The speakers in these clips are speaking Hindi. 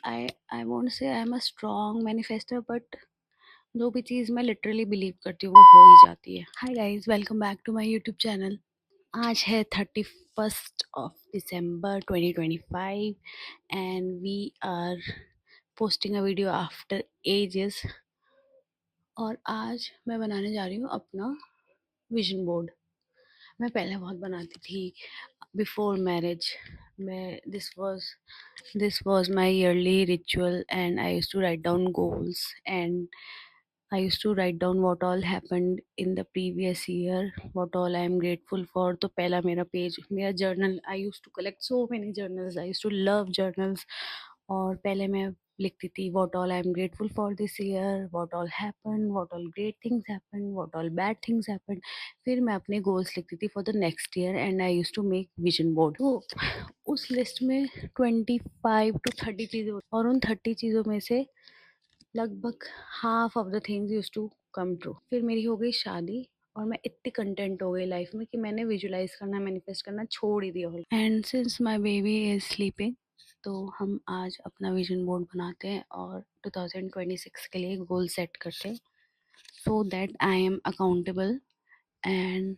I won't say I am a strong manifester, but जो भी चीज़ मैं लिटरली बिलीव करती हूँ वो हो ही जाती है। Hi guys, welcome back to my YouTube channel. आज है 31st of December 2025 and we are posting a video after ages. और आज मैं बनाने जा रही हूँ अपना विजन बोर्ड। मैं पहले बहुत बनाती थी बिफोर मैरिज। मैं this was my yearly ritual and I used to write down goals and I used to write down what all happened in the previous year, what all I am grateful for. तो पहला मेरा पेज मेरा journal, I used to collect so many journals. I used to love journals. और पहले मैं लिखती थी what all I am grateful for this year, what all happened, what all great things happened, what all bad things happened. फिर मैं अपने goals लिखती थी for the next year and I used to make vision board. तो उस लिस्ट में 25 to 30 चीज़ें और उन 30 चीज़ों में से लगभग half of the things used to come true. फिर मेरी हो गई शादी और मैं इतनी कंटेंट हो गई लाइफ में कि मैंने विजुलाइज करना मैनिफेस्ट करना छोड़ ही दिया। And since my baby is sleeping, तो हम आज अपना विजन बोर्ड बनाते हैं और 2026 के लिए गोल सेट करते हैं so that I am accountable. And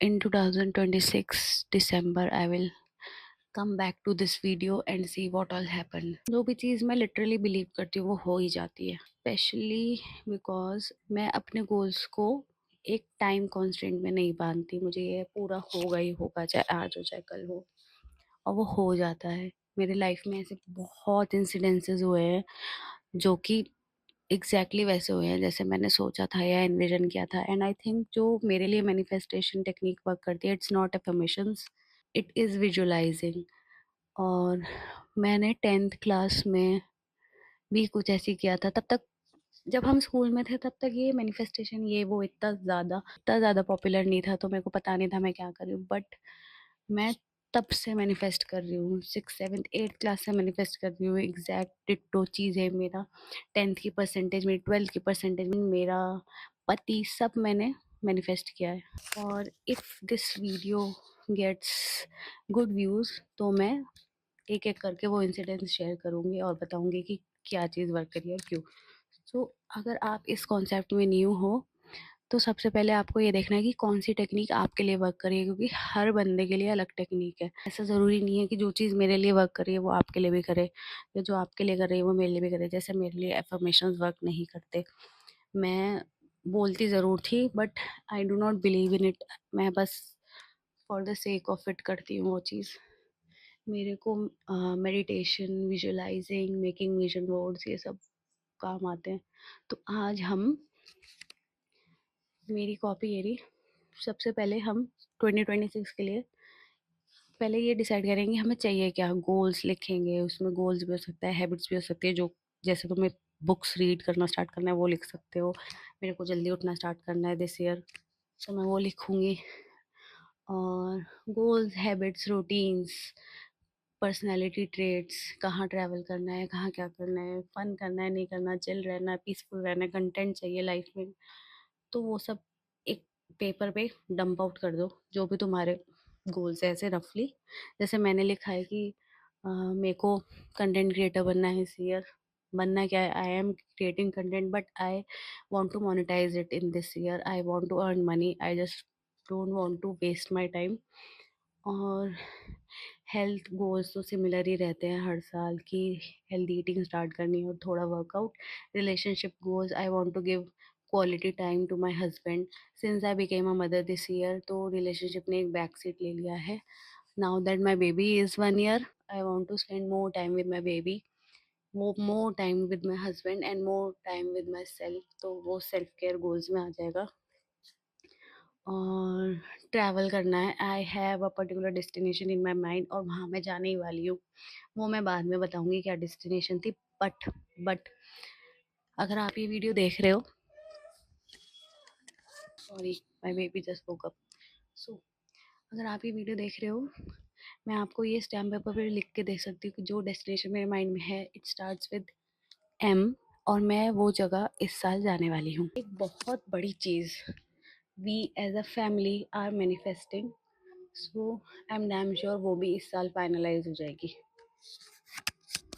in 2026 December I will come back to this video and see what all happen. जो भी चीज़ मैं लिटरली बिलीव करती हूँ वो हो ही जाती है, स्पेशली बिकॉज मैं अपने गोल्स को एक टाइम कॉन्स्टेंट में नहीं बांधती। मुझे ये पूरा होगा ही होगा, चाहे आज हो चाहे कल हो, और वो हो जाता है। मेरे लाइफ में ऐसे बहुत इंसिडेंसेस हुए हैं जो कि एग्जैक्टली वैसे हुए हैं जैसे मैंने सोचा था या एनविजन किया था। एंड आई थिंक जो मेरे लिए मैनिफेस्टेशन टेक्निक वर्क करती है, it's not affirmations, it is visualising. और मैंने 10th क्लास में भी कुछ ऐसे किया था। तब तक जब हम स्कूल में थे तब तक ये मैनिफेस्टेशन ये वो इतना ज़्यादा पॉपुलर नहीं था, तो मेरे को पता नहीं था मैं क्या कर रही हूँ। बट मैं तब से मैनिफेस्ट कर रही हूँ, 6th 7th 8th क्लास से मैनिफेस्ट कर रही हूँ। एग्जैक्ट डिट्टो चीज़ है। मेरा 10th की परसेंटेज, मेरी 12th की परसेंटेज, मेरा पति, सब मैंने मैनिफेस्ट किया है। और if this video gets good views तो मैं एक एक करके वो इंसिडेंट्स शेयर करूँगी और बताऊँगी कि क्या चीज़ वर्क करी और क्यों। सो अगर आप इस कॉन्सेप्ट में न्यू हो तो सबसे पहले आपको ये देखना है कि कौन सी टेक्निक आपके लिए वर्क करी है, क्योंकि हर बंदे के लिए अलग टेक्निक है। ऐसा ज़रूरी नहीं है कि जो चीज़ मेरे लिए वर्क कर रही है वो आपके लिए भी करे, या जो आपके लिए कर रही है वो मेरे लिए भी करे। जैसे मेरे लिए एफर्मेशंस वर्क नहीं करते, मैं बोलती ज़रूर थी but I do not believe in it. मैं बस for the sake of it करती हूँ वो चीज़। मेरे को meditation, visualising, making vision boards ये सब काम आते हैं। तो आज हम मेरी कॉपी ये रही। सबसे पहले हम 2026 के लिए पहले ये डिसाइड करेंगे हमें चाहिए क्या। गोल्स लिखेंगे, उसमें गोल्स भी हो सकता है, हैबिट्स भी हो सकती है। जो जैसे तुम्हें बुक्स रीड करना स्टार्ट करना है वो लिख सकते हो। मेरे को जल्दी उठना स्टार्ट करना है दिस ईयर, तो मैं वो लिखूँगी। और goals, habits, routines, personality traits, कहाँ ट्रैवल करना है, कहाँ क्या करना है, फ़न करना है नहीं करना, चिल रहना है, पीसफुल रहना है, कंटेंट चाहिए लाइफ में, तो वो सब एक पेपर पे डंप आउट कर दो। जो भी तुम्हारे गोल्स है ऐसे रफली, जैसे मैंने लिखा है कि मेरे को कंटेंट क्रिएटर बनना है इस ईयर। बनना क्या है, I am creating content but I want to monetize it in this year. I want to earn money, I just don't want to waste my time. और हेल्थ गोल्स तो सिमिलर ही रहते हैं हर साल की, हेल्दी ईटिंग स्टार्ट करनी और थोड़ा workout. Relationship goals, I want to give quality time to my husband since I became a mother this year. तो रिलेशनशिप ने एक बैक सीट ले लिया है। Now that my baby is 1 year, I want to spend more time with my baby, more time with my husband and more time with my self. तो वो सेल्फ केयर गोल्स में आ जाएगा। और ट्रैवल करना है, I have a particular destination in my mind और वहाँ मैं जाने ही वाली हूँ। वो मैं बाद में बताऊँगी क्या डेस्टिनेशन थी। बट अगर आप ये वीडियो देख रहे हो, sorry my baby just woke up. So अगर आप ये वीडियो देख रहे हो, मैं आपको ये स्टैम्प पेपर पर लिख के दे सकती हूँ कि जो डेस्टिनेशन मेरे माइंड में है इट स्टार्ट्स विद एम, और मैं वो जगह इस साल जाने वाली हूँ। एक बहुत बड़ी चीज़, we as a family are manifesting, so I am damn sure वो भी इस साल फाइनलाइज हो जाएगी।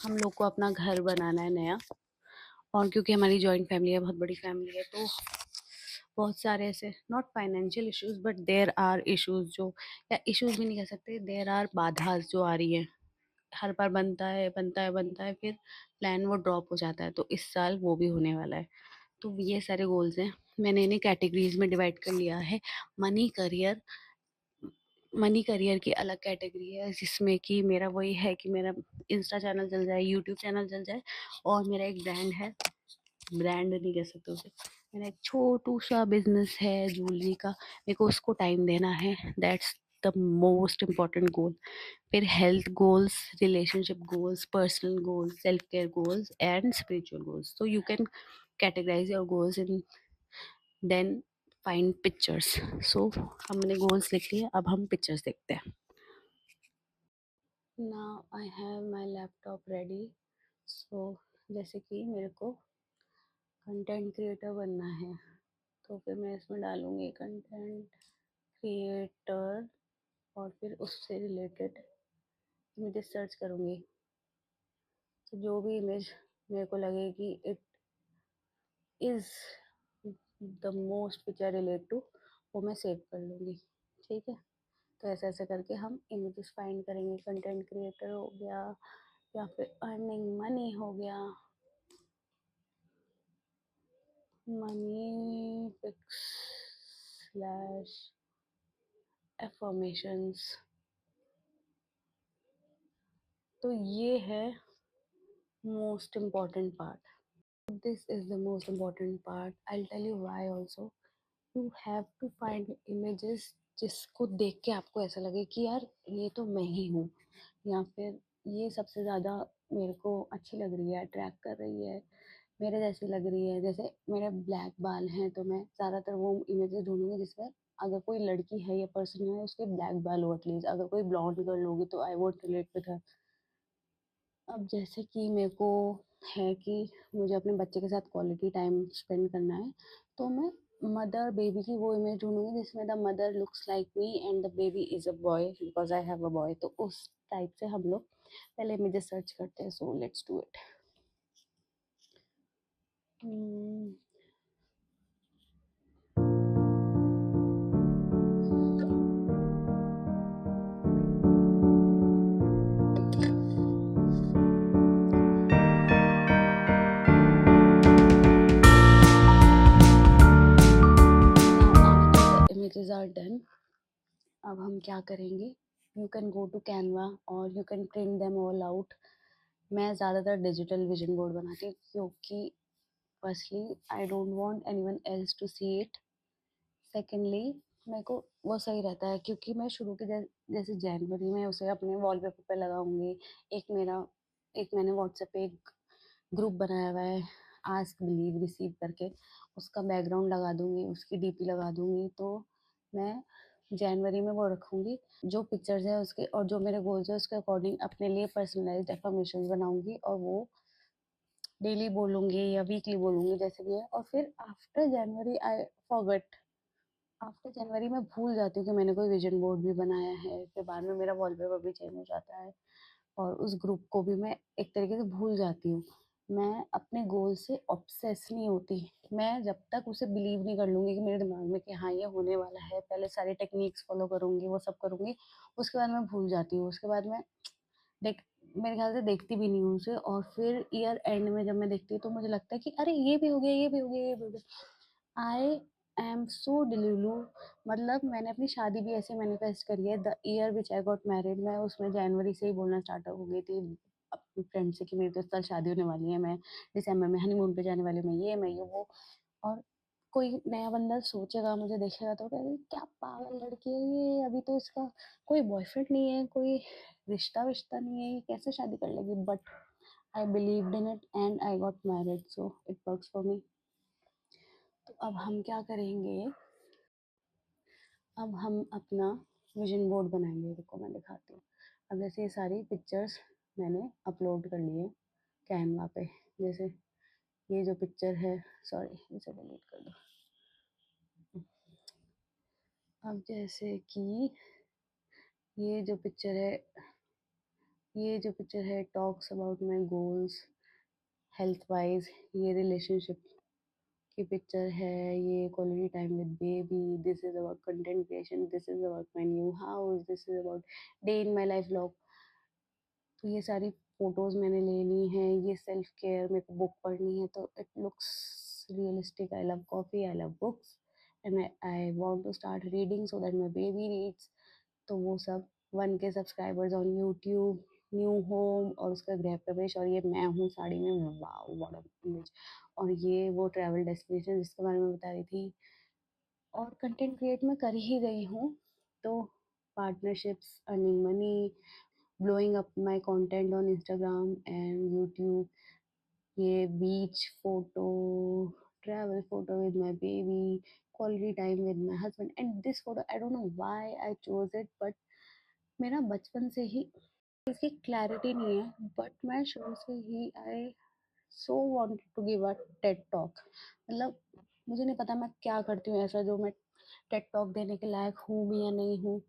हम लोग को अपना घर बनाना है नया, और क्योंकि हमारी जॉइंट फैमिली है, बहुत बड़ी फैमिली है, तो बहुत सारे ऐसे not financial issues but there are issues, जो या इश्यूज भी नहीं कह सकते, देयर आर बाधास जो आ रही है। हर बार बनता है बनता है बनता है, फिर प्लान वो ड्रॉप हो जाता है, तो इस साल वो भी होने वाला है। तो ये सारे गोल्स हैं। मैंने इन्हें कैटेगरीज में डिवाइड कर लिया है। मनी करियर, मनी करियर की अलग कैटेगरी है जिसमें कि मेरा वही है कि मेरा इंस्टा चैनल चल जाए, यूट्यूब चैनल चल जाए, और मेरा एक ब्रांड है, ब्रांड नहीं कह सकते उसे, मेरा एक छोटू सा बिजनेस है ज्वेलरी का, मेरे को उसको टाइम देना है। That's the most important goal. फिर health goals, relationship goals, personal goals, self care goals and spiritual goals. तो you can categorize your goals in then find pictures. So हमने goals लिख लिए, अब हम pictures देखते हैं। Now I have my laptop ready. So जैसे कि मेरे को कंटेंट क्रिएटर बनना है, तो फिर मैं इसमें डालूंगी कंटेंट क्रिएटर, और फिर उससे रिलेटेड इमेजेस सर्च करूँगी। तो जो भी इमेज मेरे को लगे कि it is the most which I relate to, वो मैं सेव कर लूँगी। ठीक है, तो ऐसे ऐसे करके हम इमेजेस फाइंड करेंगे। कंटेंट क्रिएटर हो गया, या फिर अर्निंग मनी हो गया, मनी पिक्स स्लैश एफर्मेशंस। तो ये है most important part. This is the most important part, I tell you why also. You have to find images जिसको देख के आपको ऐसा लगे कि यार ये तो मैं ही हूँ, या फिर ये सबसे ज़्यादा मेरे को अच्छी लग रही है, अट्रैक्ट कर रही है, मेरे जैसी लग रही है। जैसे मेरे ब्लैक बाल हैं, तो मैं ज़्यादातर वो इमेजेस ढूंढूंगी जिसमें अगर कोई लड़की है या पर्सन है उसके ब्लैक बाल हो एटलीस्ट। अगर कोई ब्लॉन्ड गर्ल होगी तो I won't relate with her. अब जैसे कि मेरे को है कि मुझे अपने बच्चे के साथ क्वालिटी टाइम स्पेंड करना है, तो मैं मदर बेबी की वो इमेज ढूंढूंगी जिसमें the mother looks like me and the baby is a boy because I have a boy. तो उस टाइप से हम लोग पहले इमेजेस सर्च करते हैं। So let's do it. Images are done. अब हम क्या करेंगे, you can go to Canva और you can print them all out. मैं ज़्यादातर डिजिटल विजन बोर्ड बनाती हूँ क्योंकि firstly I don't want anyone else to see it, secondly मेरे को वो सही रहता है क्योंकि मैं शुरू के जैसे जनवरी में उसे अपने वॉलपेपर पे लगाऊंगी। एक मैंने व्हाट्सएप पे एक ग्रुप बनाया हुआ है, आस्क बिलीव रिसीव करके, उसका बैकग्राउंड लगा दूंगी, उसकी डीपी लगा दूंगी। तो मैं जनवरी में वो रखूंगी, जो पिक्चर्स है उसके और जो मेरे गोल्स है उसके अकॉर्डिंग अपने लिए पर्सनलाइज्ड एफर्मेशंस बनाऊंगी, और वो डेली बोलूंगी या वीकली बोलूंगी जैसे भी है। और फिर after January I forget, after जनवरी मैं भूल जाती हूँ कि मैंने कोई विजन बोर्ड भी बनाया है। फिर बाद में मेरा वॉलपेपर भी चेंज हो जाता है, और उस ग्रुप को भी मैं एक तरीके से भूल जाती हूँ। मैं अपने गोल से ऑब्सेस नहीं होती। मैं जब तक उसे बिलीव नहीं कर लूँगी कि मेरे दिमाग में कि हाँ ये होने वाला है, पहले सारी टेक्निक्स फॉलो करूँगी, वो सब करूँगी, उसके बाद मैं भूल जाती हूँ। उसके बाद मैं देख मेरे ख्याल से देखती भी नहीं हूँ उसे, और फिर ईयर एंड में जब मैं देखती हूँ तो मुझे लगता है कि अरे ये भी हो गया, ये भी हो गया, ये भी हो गया। I am so delulu. मतलब मैंने अपनी शादी भी ऐसे मैनिफेस्ट करी है, the year which I got married. मैं उसमें जनवरी से ही बोलना स्टार्ट हो गई थी अपनी फ्रेंड से कि मेरी तो इस साल शादी होने वाली है, मैं दिसंबर में हनीमून पे जाने वाली हूँ, मैं ये वो। और कोई नया बंदा सोचेगा, मुझे देखेगा तो कहेगा क्या पागल लड़की है ये, अभी तो इसका कोई बॉयफ्रेंड नहीं है, कोई रिश्ता विश्ता नहीं है, ये कैसे शादी कर लेगी। But I believed in it and I got married, so it works for me. तो अब हम क्या करेंगे, अब हम अपना विजन बोर्ड बनाएंगे। रुको मैं दिखाती हूँ। अब जैसे ये सारी पिक्चर्स मैंने अपलोड कर ली है कैनवा पे। जैसे ये जो पिक्चर है, सॉरी इसे डिलीट कर दो। अब जैसे कि ये जो पिक्चर है ये जो पिक्चर है talks about my goals health wise, ये रिलेशनशिप की पिक्चर है, ये quality time with baby, this is about content creation, this is about my new house, this is about day in my life vlog. तो ये सारी फोटोज मैंने ले ली हैं। ये सेल्फ केयर, मेरे को बुक पढ़नी है तो it looks realistic. I love coffee, I love books and I want to start reading so that my baby reads. तो वो सब 1K subscribers on YouTube, new home और उसका गृह प्रवेश, और ये मैं हूँ साड़ी में, वाओ व्हाट अ इमेज। और ये वो ट्रैवल डेस्टिनेशन जिसके बारे में बता रही थी। और कंटेंट क्रिएट मैं कर ही रही हूँ, तो partnerships, earning money, blowing up my content on Instagram and YouTube. ये beach photo, travel photo with my baby, quality time with my husband, and this photo I don't know why I chose it, but मेरा बचपन से ही इसकी क्लैरिटी नहीं है, बट मैं शुरू से ही I so wanted to give a TED talk. मतलब मुझे नहीं पता मैं क्या करती हूँ ऐसा जो मैं टेड टॉक देने के लायक हूँ भी या नहीं हूँ,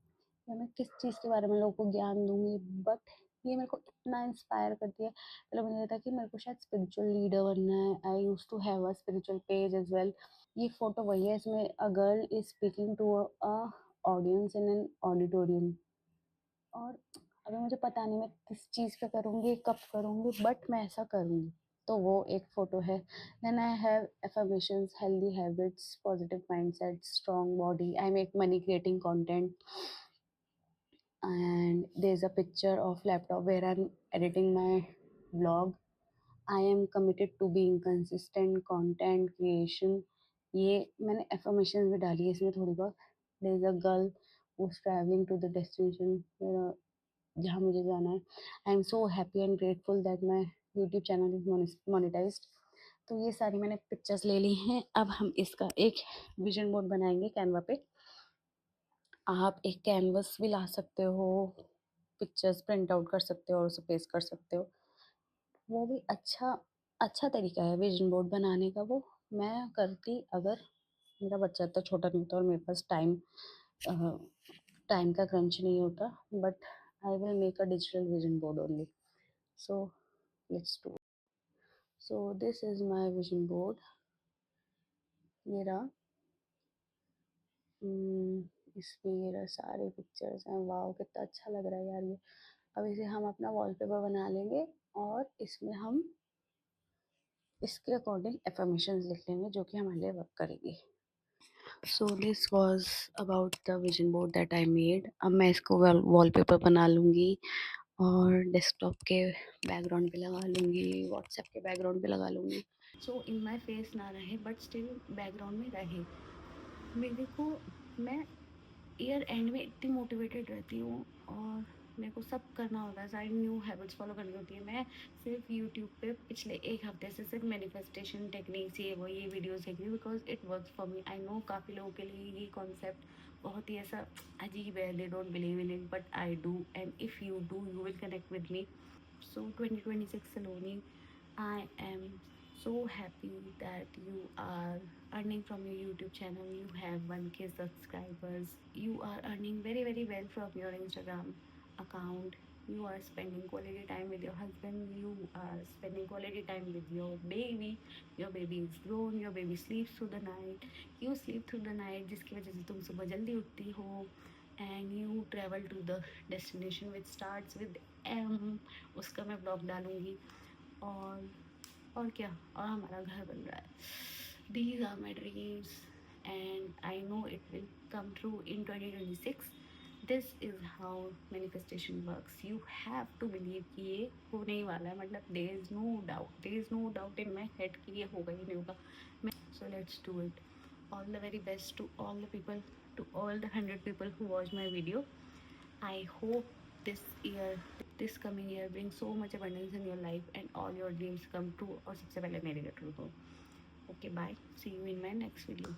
या मैं किस चीज़ के बारे में लोगों को ज्ञान दूंगी, बट ये मेरे को इतना इंस्पायर करती है। पहले मुझे था कि मेरे को शायद स्पिरिचुअल लीडर बनना है। I use to have a spiritual page as well. ये फोटो वही है, इसमें a girl is speaking to a audience in an auditorium. और अभी मुझे पता नहीं मैं किस चीज़ पे करूँगी, कब करूँगी, बट मैं ऐसा करूँगी। तो वो एक फोटो है। Then I have affirmations, healthy habits, positive mindset, strong body, I make money creating content, and there's a picture of laptop where I'm editing my vlog. I am committed to being consistent content creation. ये मैंने affirmations भी डाली है इसमें थोड़ी बहुत। There is a girl who's traveling to the destination where जहाँ मुझे जाना है। I am so happy and grateful that my YouTube channel is monetized. तो ये सारी मैंने पिक्चर्स ले ली हैं। अब हम इसका एक विजन बोर्ड बनाएंगे कैनवा पे। आप एक कैनवस भी ला सकते हो, पिक्चर्स प्रिंट आउट कर सकते हो और उसे पेस्ट कर सकते हो। वो भी अच्छा अच्छा तरीका है विजन बोर्ड बनाने का। वो मैं करती अगर मेरा बच्चा इतना छोटा नहीं होता और मेरे पास टाइम का क्रंच नहीं होता, but I will make a digital vision board only. So let's do. So this is my vision board. ये रहा। इसमें ये रहा, सारे पिक्चर्स हैं। वाओ कितना अच्छा लग रहा है यार ये। अब इसे हम अपना वॉलपेपर बना लेंगे और इसमें हम इसके अकॉर्डिंग एफर्मेशंस लिख लेंगे जो कि हमारे लिए वर्क करेगी। So this was about the vision board that I made. अब मैं इसको वॉलपेपर बना लूँगी और डेस्कटॉप के बैकग्राउंड पे लगा लूँगी, व्हाट्सएप के बैकग्राउंड पे लगा लूँगी। सो इन माय फेस ना रहे बट स्टिल बैकग्राउंड में रहे। मेरे को मैं ईयर एंड में इतनी मोटिवेटेड रहती हूँ और मेरे को सब करना होता है, सारी न्यू हैबिट्स फॉलो करनी होती है। मैं सिर्फ यूट्यूब पे पिछले एक हफ्ते से सिर्फ मैनिफेस्टेशन टेक्निक्स ये वीडियोस देख रही हूँ because it works for me. I know काफ़ी लोगों के लिए ये कॉन्सेप्ट बहुत ही ऐसा अजीब है, they don't believe in it, but I do, and if you do you will connect with me. So 2026 Saloni, I am so happy that you are earning from your YouTube channel. You have 1K subscribers. You are earning very very well from your Instagram account. You are spending quality time with your husband. You are spending quality time with your baby. Your baby is grown. Your baby sleeps through the night. You sleep through the night जिसकी वजह से तुम सुबह जल्दी उठती हो, and you travel to the destination which starts with M। उसका मैं ब्लॉग डालूँगी। और क्या, और हमारा घर बन रहा है। These are my dreams and I know it will come true in 2026। This is how manifestation works. You have to believe कि ये होने ही वाला है। मतलब there is no doubt in my head कि ये होगा ही नहीं होगा। So let's do it. All the very best to all the people, to all the 100 people who watch my video. I hope this coming year brings so much abundance in your life and all your dreams come true, और सबसे पहले मेरे लिए true हो। Okay, bye. See you in my next video.